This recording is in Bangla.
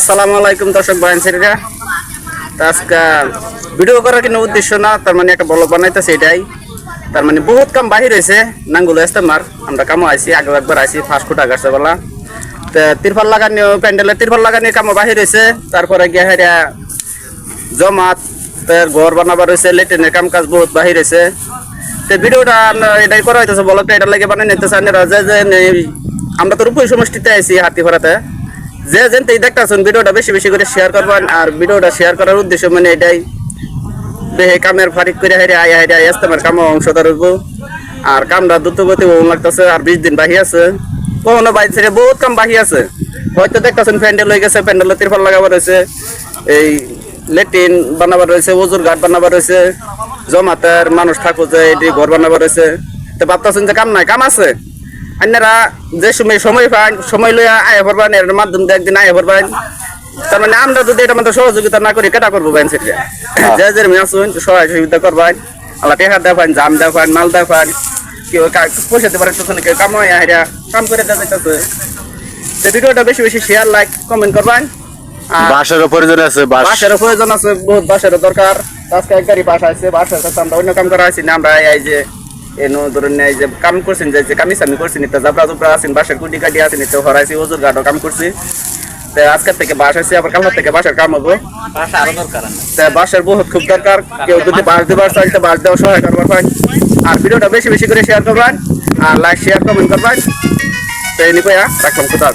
আসসালামু আলাইকুম দর্শক ভাইরা। আজকে ভিডিও করার কোনো উদ্দেশ্য না, তার মানে একটা ব্লগ বানাইতেছে এটাই। তার মানে বহুত কাম বাহির হয়েছে নাঙ্গুলো ইস্তেমার আমরা কামও আইছি, আগে একবার আইছি ফাস্ট ফুড আগাছে বলা। তো তিরপাল লাগানি প্যান্ডেলের তিরপাল লাগানি কামও বাহির হয়েছে। তারপরে গিয়ে হেরা জমাত ঘর বানাবার হয়েছে, লেট্রিনের কাম কাজ বহুত বাহির হয়েছে। তো ভিডিওটা এটাই করা হইতেছে, ব্লগটা এটা লাগে বানাই নিতেছে। আমরা তো রূপই সমষ্টিতে আইছি হাতিপাড়াতে। যে যেন দেখতেছেন ভিডিওটা বেশি বেশি করে শেয়ার করবেন। আর ভিডিওটা শেয়ার করার উদ্দেশ্য মানে এটাই, বেহে কামের ফারিক করে হেরে আয়া হেরে ইস্তেমার কামও অংশদার হইব। আর কামটা দ্রুত গতি লাগতেছে, আর 20 দিন বাহি আছে। কোনো বাইর ছেড়ে বহুত কাম বাহি আছে। হয়তো দেখতেছেন প্যান্ডেল হয়ে গেছে, প্যান্ডেলের তিরপাল লাগাবার রয়েছে, এই লেট্রিন বানাবার রয়েছে, ওজুর ঘাট বানাবার রয়েছে, জমাতের মানুষ থাকো যে এটি ঘর বানাবার রয়েছে। তো ভাবতেছেন যে কাম নাই, কাম আছে। আপনারা যে সময় পান সময় লইয়া আয়া পড়বেন, এর মাধ্যম দিয়ে একদিন আয়া পড়বেন। তার মানে আমরা যদি এটা মধ্যে সহযোগিতা না করি কেটা করবো বাইন সেটা। যে যে আসুন সহায় সহযোগিতা করবেন, আল্লাহ টেকা দেখান, জাম দেখান, মাল দেখান, কেউ পয়সা দিতে পারে, কেউ কামাই আহেরা কাম করে দেওয়া যাইতেছে। তো ভিডিওটা বেশি বেশি শেয়ার লাইক কমেন্ট করবেন। বাসারও প্রয়োজন আছে, বাসারও প্রয়োজন আছে, বহুত বাসারও দরকার। আজকে এক গাড়ি বাসা আছে, বাসার কাছে আমরা অন্য কাম করা আছি না। আমরা এই যে এনো ধরুন এই যে কাম করছেন, যে কামিজ আমি করছি নিতে জাবরা জুবরা আছেন, বাসার কুটি কাটি আছে নিতে হরাইছি, ওজুর গাড়ও কাম করছি। তো আজকের থেকে বাস আছে, আবার কালকের থেকে বাসার কাম হবো। বাসার বহুত খুব দরকার। কেউ যদি বাস দেবার চাইতে বাস দেওয়া সহায় করবার হয়। আর ভিডিওটা বেশি বেশি করে শেয়ার করবেন, আর লাইক শেয়ার কমেন্ট করবেন। তো এই নিয়ে রাখলাম, কোথাও